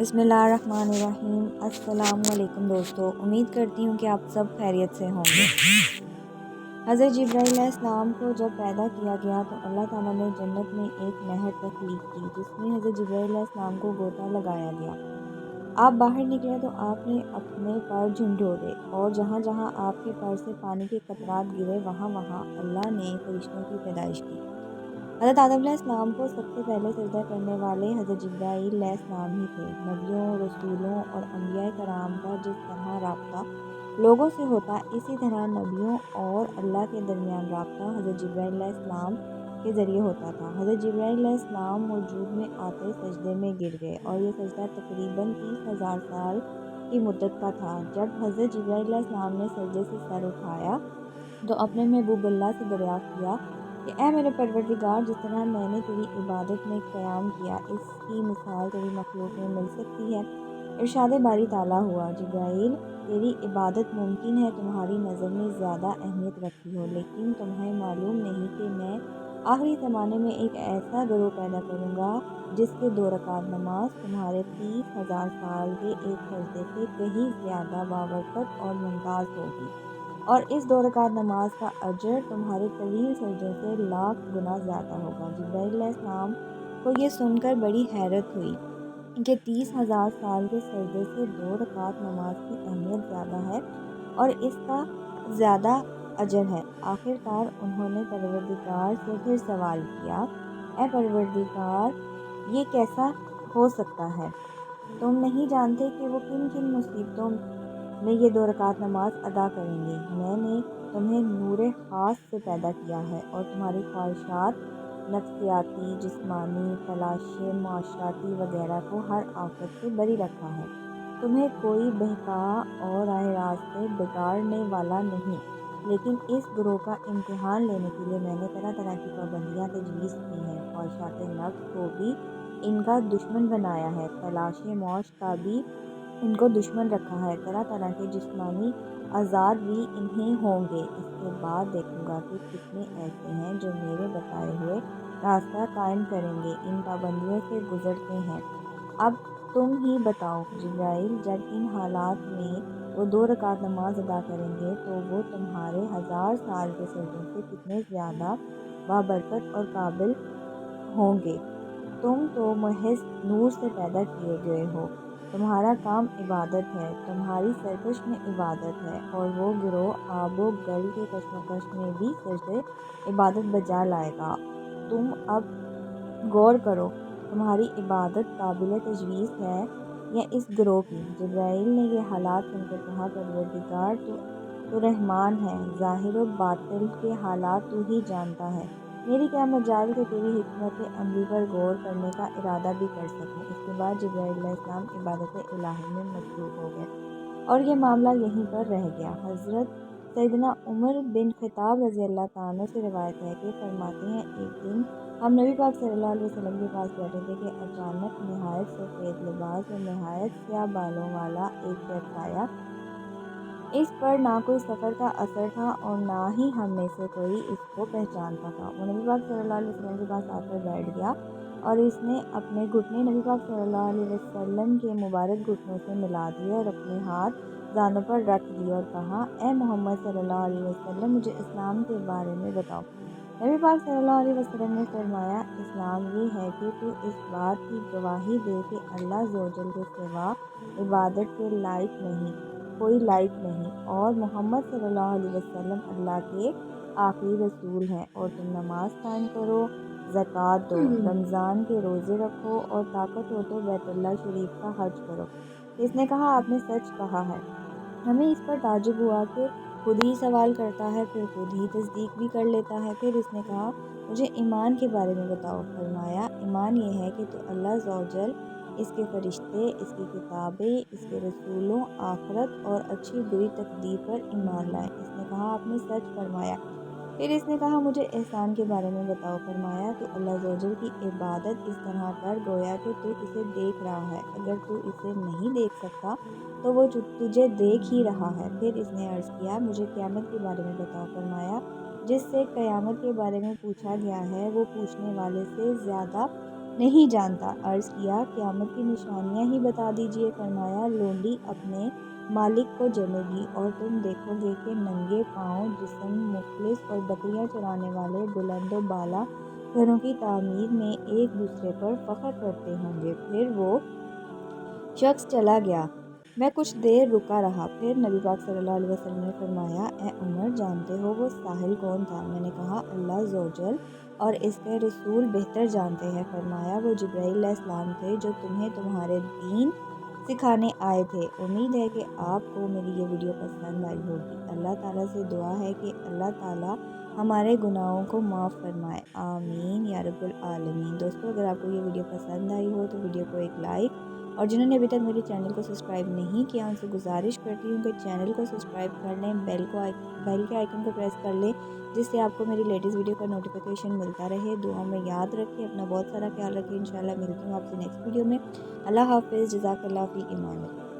بسم اللہ الرحمن الرحیم۔ السلام علیکم دوستو، امید کرتی ہوں کہ آپ سب خیریت سے ہوں گے۔ حضرت جبرائیل علیہ السلام کو جب پیدا کیا گیا تو اللہ تعالیٰ نے جنت میں ایک نہر تخلیق کی جس میں حضرت جبرائیل علیہ السلام کو غوطہ لگایا گیا۔ آپ باہر نکلے تو آپ نے اپنے پر جھنجھوڑے اور جہاں جہاں آپ کے پر سے پانی کے قطرات گرے وہاں وہاں اللہ نے فرشتوں کی پیدائش کی۔ حضرت آدم علیہ السلام کو سب سے پہلے سجدہ کرنے والے حضرت جبرائیل علیہ السلام ہی تھے۔ نبیوں، رسولوں اور انبیاء کرام کا جس طرح رابطہ لوگوں سے ہوتا اسی طرح نبیوں اور اللہ کے درمیان رابطہ حضرت جبرائیل علیہ السلام کے ذریعے ہوتا تھا۔ حضرت جبرائیل علیہ السلام وجود میں آتے سجدے میں گر گئے اور یہ سجدہ تقریباً 30,000 سال کی مدت کا تھا۔ جب حضرت جبرائیل علیہ السلام نے سجدے سے سر اٹھایا تو اپنے محبوب اللہ سے دریافت کیا کہ اے میرے پروردگار، جس طرح میں نے تیری عبادت میں قیام کیا اس کی مثال تیری مخلوق میں مل سکتی ہے؟ ارشاد باری تعالیٰ ہوا، جبرائیل تیری عبادت ممکن ہے تمہاری نظر میں زیادہ اہمیت رکھتی ہو، لیکن تمہیں معلوم نہیں کہ میں آخری زمانے میں ایک ایسا گروہ پیدا کروں گا جس کے 2 رکعت نماز تمہارے 30,000 سال کے ایک سجدے سے کہیں زیادہ بابرکت اور ممتاز ہوگی، اور اس 2 رکعت نماز کا اجر تمہارے طویل سجدوں سے 1,00,000 گنا زیادہ ہوگا۔ جبرائیل علیہ السلام کو یہ سن کر بڑی حیرت ہوئی کہ 30,000 سال کے سجدے سے 2 رکعت نماز کی اہمیت زیادہ ہے اور اس کا زیادہ اجر ہے۔ آخر کار انہوں نے پروردگار سے پھر سوال کیا، اے پروردگار، یہ کیسا ہو سکتا ہے؟ تم نہیں جانتے کہ وہ کن کن مصیبتوں میں یہ 2 رکعت نماز ادا کریں گے؟ میں نے تمہیں نور خاص سے پیدا کیا ہے اور تمہاری خواہشات نفسیاتی، جسمانی، تلاشیں معاشرتی وغیرہ کو ہر آفت سے بری رکھا ہے۔ تمہیں کوئی بہکا اور راہ راستے بگاڑنے والا نہیں، لیکن اس گروہ کا امتحان لینے کے لیے میں نے طرح طرح کی پابندیاں تجویز کی ہیں۔ خواہشات نفس کو بھی ان کا دشمن بنایا ہے، تلاشیں معاش کا بھی ان کو دشمن رکھا ہے، طرح طرح کے جسمانی آزار بھی انہیں ہوں گے۔ اس کے بعد دیکھوں گا کہ کتنے ایسے ہیں جو میرے بتائے ہوئے راستہ قائم کریں گے، ان پابندیوں سے گزرتے ہیں۔ اب تم ہی بتاؤ جبرائیل، جب ان حالات میں وہ 2 رکعت نماز ادا کریں گے تو وہ تمہارے 1,000 سال کے سجدوں سے کتنے زیادہ بابرکت اور قابل ہوں گے۔ تم تو محض نور سے پیدا کیے گئے ہو، تمہارا کام عبادت ہے، تمہاری سرکش میں عبادت ہے، اور وہ گروہ آب و گل کے کشمکش میں بھی سجدے عبادت بجا لائے گا۔ تم اب غور کرو، تمہاری عبادت قابل تجویز ہے یا اس گروہ کی؟ جبرائیل نے یہ حالات سن کر کہا، پروردگار تو رحمان ہے، ظاہر و باطن کے حالات تو ہی جانتا ہے، میری کیا مجال کہ تیری حکمت عملی پر غور کرنے کا ارادہ بھی کر سکوں۔ اس کے بعد جبرائیل علیہ السلام عبادت الہی میں مصروف ہو گئے اور یہ معاملہ یہیں پر رہ گیا۔ حضرت سیدنا عمر بن خطاب رضی اللہ تعالیٰ عنہ سے روایت ہے کہ فرماتے ہیں، ایک دن ہم نبی پاک صلی اللہ علیہ وسلم کے پاس بیٹھے تھے کہ اچانک نہایت سفید لباس اور نہایت سیاہ بالوں والا ایک شخص آیا۔ اس پر نہ کوئی سفر کا اثر تھا اور نہ ہی ہم میں سے کوئی اس کو پہچانتا تھا۔ وہ نبی پاک صلی اللہ علیہ وسلم کے پاس آ کر بیٹھ گیا اور اس نے اپنے گھٹنے نبی پاک صلی اللہ علیہ وسلم کے مبارک گھٹنوں سے ملا دیے اور اپنے ہاتھ زانوں پر رکھ دیے اور کہا، اے محمد صلی اللہ علیہ وسلم، مجھے اسلام کے بارے میں بتاؤ۔ نبی پاک صلی اللہ علیہ وسلم نے فرمایا، اسلام یہ ہے کہ تو اس بات کی گواہی دے کہ اللہ عز و جل کے سوا عبادت کے لائق نہیں، کوئی لائق نہیں، اور محمد صلی اللہ علیہ وسلم اللہ کے آخری رسول ہیں، اور تم نماز قائم کرو، زکوٰۃ دو، رمضان کے روزے رکھو، اور طاقت ہو تو بیت اللہ شریف کا حج کرو۔ اس نے کہا، آپ نے سچ کہا ہے۔ ہمیں اس پر تعجب ہوا کہ خود ہی سوال کرتا ہے، پھر خود ہی تصدیق بھی کر لیتا ہے۔ پھر اس نے کہا، مجھے ایمان کے بارے میں بتاؤ۔ فرمایا، ایمان یہ ہے کہ تو اللہ عز و جل، اس کے فرشتے، اس کی کتابیں، اس کے رسولوں، آخرت اور اچھی بری تقدیر پر ایمان لائے۔ اس نے کہا، آپ نے سچ فرمایا۔ پھر اس نے کہا، مجھے احسان کے بارے میں بتاؤ۔ فرمایا، تو اللہ عز و جل کی عبادت اس طرح کر گویا کہ تو اسے دیکھ رہا ہے، اگر تو اسے نہیں دیکھ سکتا تو وہ تجھے دیکھ ہی رہا ہے۔ پھر اس نے عرض کیا، مجھے قیامت کے بارے میں بتاؤ۔ فرمایا، جس سے قیامت کے بارے میں پوچھا گیا ہے وہ پوچھنے والے سے زیادہ نہیں جانتا۔ عرض کیا قیامت کی نشانیاں ہی بتا دیجیے۔ فرمایا لونڈی اپنے مالک کو جلے گی اور تم دیکھو گے کہ ننگے پاؤں جسم مفلس اور بکریاں چرانے والے بلند و بالا گھروں کی تعمیر میں ایک دوسرے پر فخر کرتے ہوں گے۔ پھر وہ شخص چلا گیا۔ میں کچھ دیر رکا رہا، پھر نبی پاک صلی اللہ علیہ وسلم نے فرمایا اے عمر، جانتے ہو وہ سائل کون تھا؟ میں نے کہا اللہ عزوجل اور اس کے رسول بہتر جانتے ہیں۔ فرمایا وہ جبرائیل علیہ السلام تھے جو تمہیں تمہارے دین سکھانے آئے تھے۔ امید ہے کہ آپ کو میری یہ ویڈیو پسند آئی ہوگی۔ اللہ تعالیٰ سے دعا ہے کہ اللہ تعالیٰ ہمارے گناہوں کو معاف فرمائے، آمین یا رب العالمین۔ دوستو اگر آپ کو یہ ویڈیو پسند آئی ہو تو ویڈیو کو ایک لائک، اور جنہوں نے ابھی تک میرے چینل کو سبسکرائب نہیں کیا ان سے گزارش کرتی ہوں کہ چینل کو سبسکرائب کر لیں، بیل کے آئیکن کو پریس کر لیں جس سے آپ کو میری لیٹسٹ ویڈیو کا نوٹیفیکیشن ملتا رہے۔ دعاؤں میں یاد رکھیں، اپنا بہت سارا خیال رکھیں۔ انشاءاللہ ملتی ہوں آپ سے نیکسٹ ویڈیو میں۔ اللہ حافظ، جزاک اللہ فی امان اللہ۔